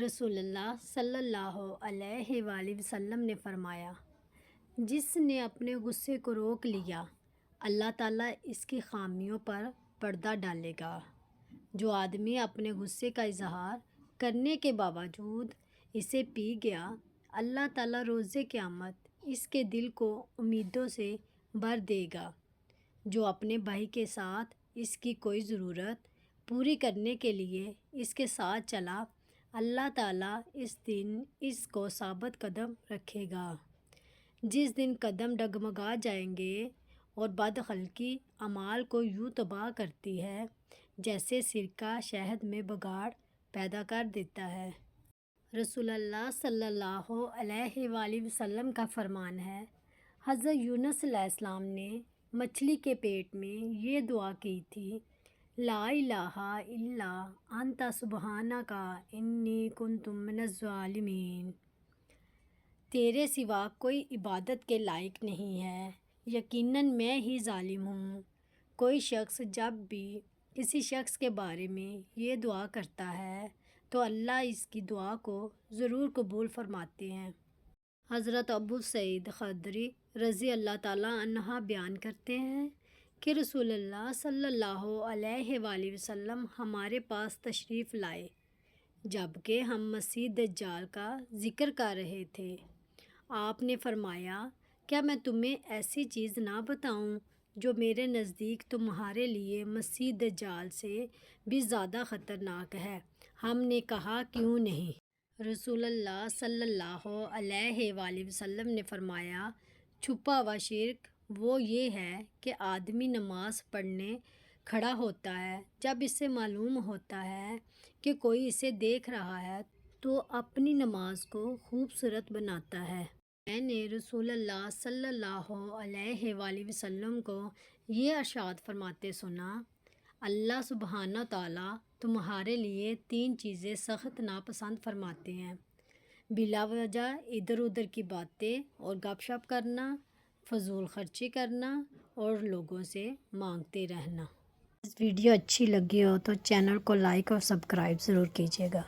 رسول اللہ صلی اللہ علیہ وآلہ وسلم نے فرمایا، جس نے اپنے غصے کو روک لیا اللہ تعالیٰ اس کی خامیوں پر پردہ ڈالے گا۔ جو آدمی اپنے غصے کا اظہار کرنے کے باوجود اسے پی گیا، اللہ تعالیٰ روز قیامت اس کے دل کو امیدوں سے بھر دے گا۔ جو اپنے بھائی کے ساتھ اس کی کوئی ضرورت پوری کرنے کے لیے اس کے ساتھ چلا، اللہ تعالیٰ اس دن اس کو ثابت قدم رکھے گا۔ جس دن قدم ڈگمگا جائیں گے اور بدخلقی اعمال کو یوں تباہ کرتی ہے جیسے سرکہ شہد میں بگاڑ پیدا کر دیتا ہے۔ رسول اللہ صلی اللہ علیہ وآلہ وسلم کا فرمان ہے، حضرت یونس علیہ السلام نے مچھلی کے پیٹ میں یہ دعا کی تھی، لا الہ الا انت سبحانک انی کنت من الظالمین۔ تیرے سوا کوئی عبادت کے لائق نہیں ہے، یقیناً میں ہی ظالم ہوں۔ کوئی شخص جب بھی کسی شخص کے بارے میں یہ دعا کرتا ہے تو اللہ اس کی دعا کو ضرور قبول فرماتے ہیں۔ حضرت ابو سعید خدری رضی اللہ تعالیٰ عنہ بیان کرتے ہیں کہ رسول اللہ صلی اللہ علیہ وآلہ وسلم ہمارے پاس تشریف لائے جبکہ ہم مسیح دجال کا ذکر کر رہے تھے۔ آپ نے فرمایا، کیا میں تمہیں ایسی چیز نہ بتاؤں جو میرے نزدیک تمہارے لیے مسیح دجال سے بھی زیادہ خطرناک ہے؟ ہم نے کہا، کیوں نہیں؟ رسول اللہ صلی اللہ علیہ وآلہ وسلم نے فرمایا، چھپا ہوا شرک وہ یہ ہے کہ آدمی نماز پڑھنے کھڑا ہوتا ہے، جب اسے معلوم ہوتا ہے کہ کوئی اسے دیکھ رہا ہے تو اپنی نماز کو خوبصورت بناتا ہے۔ میں نے رسول اللہ صلی اللہ علیہ وآلہ وسلم کو یہ ارشاد فرماتے سنا، اللہ سبحانہ تعالیٰ تمہارے لیے 3 چیزیں سخت ناپسند فرماتے ہیں، بلا وجہ ادھر ادھر کی باتیں اور گپ شپ کرنا، فضول خرچی کرنا اور لوگوں سے مانگتے رہنا۔ اس ویڈیو اچھی لگی ہو تو چینل کو لائک اور سبسکرائب ضرور کیجیے گا۔